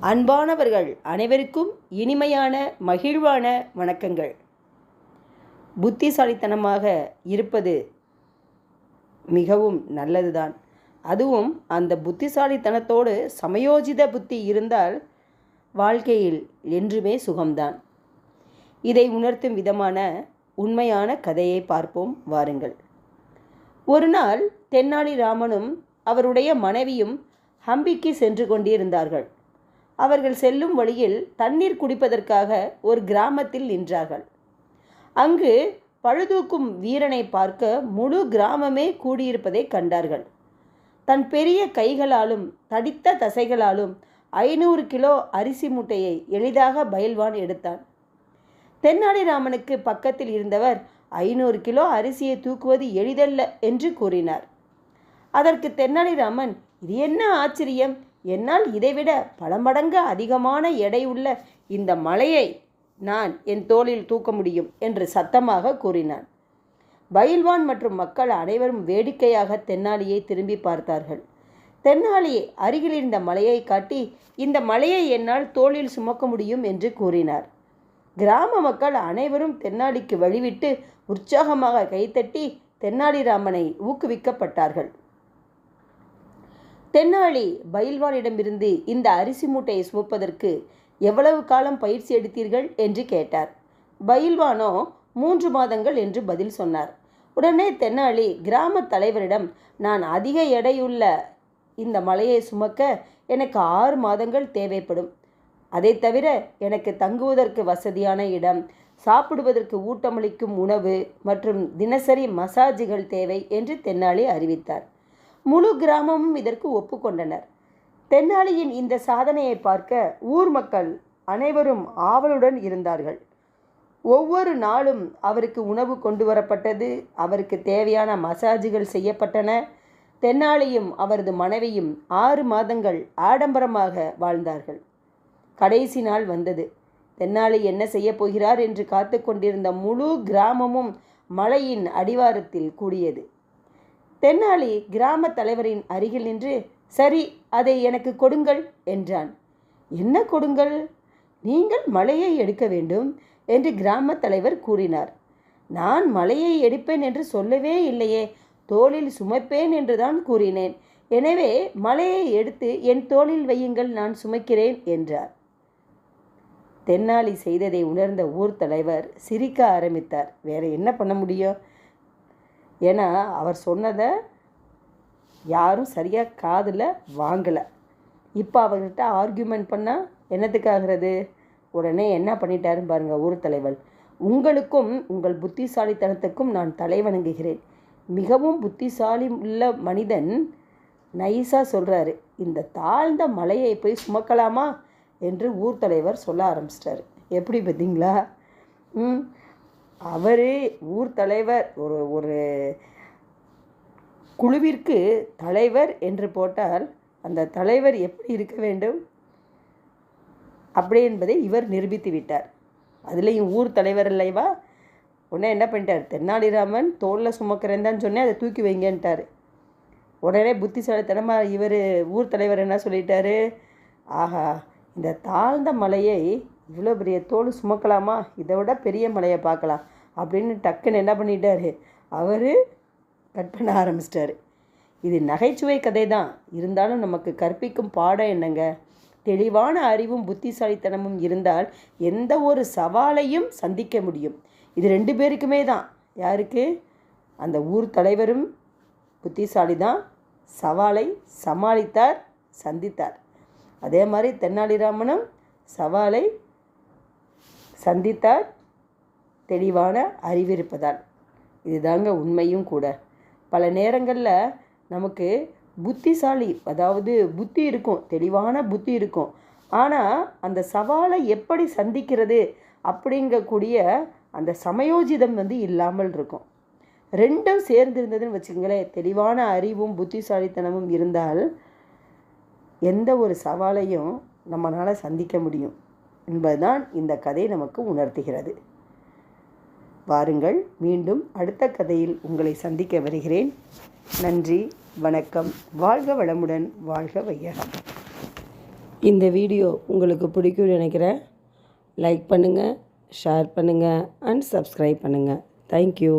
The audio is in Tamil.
அன்பானவர்கள் அனைவருக்கும் இனிமையான மகிழ்வான வணக்கங்கள். புத்திசாலித்தனமாக இருப்பது மிகவும் நல்லதுதான். அதுவும் அந்த புத்திசாலித்தனத்தோடு சமயோஜித புத்தி இருந்தால் வாழ்க்கையில் என்றுமே சுகம்தான். இதை உணர்த்தும் விதமான உண்மையான கதையை பார்ப்போம் வாருங்கள். ஒரு நாள் தென்னாலிராமனும் அவருடைய மனைவியும் ஹம்பிக்கு சென்று கொண்டிருந்தார்கள். அவர்கள் செல்லும் வழியில் தண்ணீர் குடிப்பதற்காக ஒரு கிராமத்தில் நின்றார்கள். அங்கு பழுதூக்கும் வீரனை பார்க்க முழு கிராமமே கூடியிருப்பதை கண்டார்கள். தன் பெரிய கைகளாலும் தடித்த தசைகளாலும் 500 கிலோ அரிசி மூட்டையை எளிதாக பயில்வான் எடுத்தான். தென்னாலிராமனுக்கு பக்கத்தில் இருந்தவர் 500 கிலோ அரிசியை தூக்குவது எளிதல்ல என்று கூறினார். அதற்கு தென்னாலிராமன், இது என்ன ஆச்சரியம், என்னால் இதைவிட பல மடங்கு அதிகமான எடையுள்ள இந்த மலையை நான் என் தோளில் தூக்க முடியும் என்று சத்தமாக கூறினான். பயில்வான் மற்றும் மக்கள் அனைவரும் வேடிக்கையாக தென்னாலியை திரும்பி பார்த்தார்கள். தென்னாலி அருகில் இருந்த மலையை காட்டி, இந்த மலையை என்னால் தோளில் சுமக்க முடியும் என்று கூறினார். கிராம மக்கள் அனைவரும் தென்னாலிக்கு வழிவிட்டு உற்சாகமாக கைத்தட்டி தென்னாலிராமனை ஊக்குவிக்கப்பட்டார்கள். தென்னாலி பயில்வானிடமிருந்து இந்த அரிசி மூட்டையை சுமப்பதற்கு எவ்வளவு காலம் பயிற்சி எடுத்தீர்கள் என்று கேட்டார். பயில்வானோ 3 மாதங்கள் என்று பதில் சொன்னார். உடனே தென்னாலி கிராம தலைவரிடம், நான் அதிக எடையுள்ள இந்த மலையை சுமக்க எனக்கு 6 மாதங்கள் தேவைப்படும். அதை தவிர எனக்கு தங்குவதற்கு வசதியான இடம், சாப்பிடுவதற்கு ஊட்டமளிக்கும் உணவு மற்றும் தினசரி மசாஜுகள் தேவை என்று தென்னாலி அறிவித்தார். முழு கிராமமும் இதற்கு ஒப்புக்கொண்டனர். தென்னாலியின் இந்த சாதனையை பார்க்க ஊர் மக்கள் அனைவரும் ஆவலுடன் இருந்தார்கள். ஒவ்வொரு நாளும் அவருக்கு உணவு கொண்டு வரப்பட்டது. அவருக்கு தேவையான மசாஜுகள் செய்யப்பட்டன. தென்னாலியும் அவரது மனைவியும் 6 மாதங்கள் ஆடம்பரமாக வாழ்ந்தார்கள். கடைசி நாள் வந்தது. தென்னாலி என்ன செய்ய போகிறார் என்று காத்து கொண்டிருந்த முழு கிராமமும் மலையின் அடிவாரத்தில் கூடியது. தென்னாலி கிராம தலைவரின் அருகில் நின்று, சரி, அதை எனக்கு கொடுங்கள் என்றான். என்ன கொடுங்கள்? நீங்கள் மலையை எடுக்க வேண்டும் என்று கிராம தலைவர் கூறினார். நான் மலையை எடுப்பேன் என்று சொல்லவே இல்லையே, தோளில் சுமைப்பேன் என்றுதான் கூறினேன். எனவே மலையை எடுத்து என் தோளில் வையுங்கள், நான் சுமைக்கிறேன் என்றார். தென்னாலி செய்ததை உணர்ந்த ஊர் தலைவர் சிரிக்க ஆரம்பித்தார். வேற என்ன பண்ண முடியும்? ஏன்னா அவர் சொன்னதை யாரும் சரியாக காதில் வாங்கலை. இப்போ அவர்கிட்ட ஆர்கியூமெண்ட் பண்ணால் என்னத்துக்காகிறது? உடனே என்ன பண்ணிட்டாருன்னு பாருங்கள் ஊர் தலைவர். உங்களுக்கும் உங்கள் புத்திசாலித்தனத்துக்கும் நான் தலை வணங்குகிறேன். மிகவும் புத்திசாலி உள்ள மனிதன் நைஸாக சொல்கிறாரு, இந்த தாழ்ந்த மலையை போய் சுமக்கலாமா என்று ஊர் தலைவர் சொல்ல ஆரம்பிச்சிட்டாரு. எப்படி பார்த்தீங்களா? அவர் ஊர் தலைவர் ஒரு குழுவிற்கு தலைவர் என்று போட்டால் அந்த தலைவர் எப்படி இருக்க வேண்டும் அப்படி என்பதை இவர் நிரூபித்து விட்டார். அதுலேயும் ஊர் தலைவர் இல்லைவா? உடனே என்ன பண்ணிட்டார், தென்னாலிராமன் தோளில் சுமக்கிறேன் தான் சொன்னேன், அதை தூக்கி வைங்கன்ட்டார். உடனே புத்திசாலித்தனமாக இவர் ஊர் தலைவர் என்ன சொல்லிட்டாரு, ஆஹா, இந்த தாழ்ந்த மலையை இவ்வளோ பெரிய தோல் சுமக்கலாமா, இதை விட பெரிய மலையை பார்க்கலாம் அப்படின்னு டக்குன்னு என்ன பண்ணிட்டார், அவர் கட் பண்ண ஆரம்பிச்சிட்டார். இது நகைச்சுவை கதை தான், இருந்தாலும் நமக்கு கற்பிக்கும் பாடம் என்னங்க, தெளிவான அறிவும் புத்திசாலித்தனமும் இருந்தால் எந்த ஒரு சவாலையும் சந்திக்க முடியும். இது 2 பேருக்குமே தான். யாருக்கு? அந்த ஊர் தலைவரும் புத்திசாலி தான், சவாலை சமாளித்தார், சந்தித்தார். அதே மாதிரி தென்னாலிராமனும் சவாலை சந்தித்தார், தெளிவான அறிவிருப்பதால். இதுதாங்க உண்மையும் கூட. பல நேரங்களில் நமக்கு புத்திசாலி, அதாவது புத்தி இருக்கும், தெளிவான புத்தி இருக்கும், ஆனால் அந்த சவாலை எப்படி சந்திக்கிறது அப்படிங்கக்கூடிய அந்த சமயோஜிதம் இல்லாமல் இருக்கும். 2ம் சேர்ந்திருந்ததுன்னு வச்சுக்கோங்களேன், தெளிவான அறிவும் புத்திசாலித்தனமும் இருந்தால் எந்த ஒரு சவாலையும் நம்மளால் சந்திக்க முடியும் என்பதுதான் இந்த கதை நமக்கு உணர்த்துகிறது. வாருங்கள், மீண்டும் அடுத்த கதையில் உங்களை சந்திக்க வருகிறேன். நன்றி, வணக்கம். வாழ்க வளமுடன், வாழ்க வையகம். இந்த வீடியோ உங்களுக்கு பிடிக்கும்னு நினைக்கிறேன். லைக் பண்ணுங்கள், ஷேர் பண்ணுங்கள் அண்ட் சப்ஸ்கிரைப் பண்ணுங்கள். தேங்க்யூ.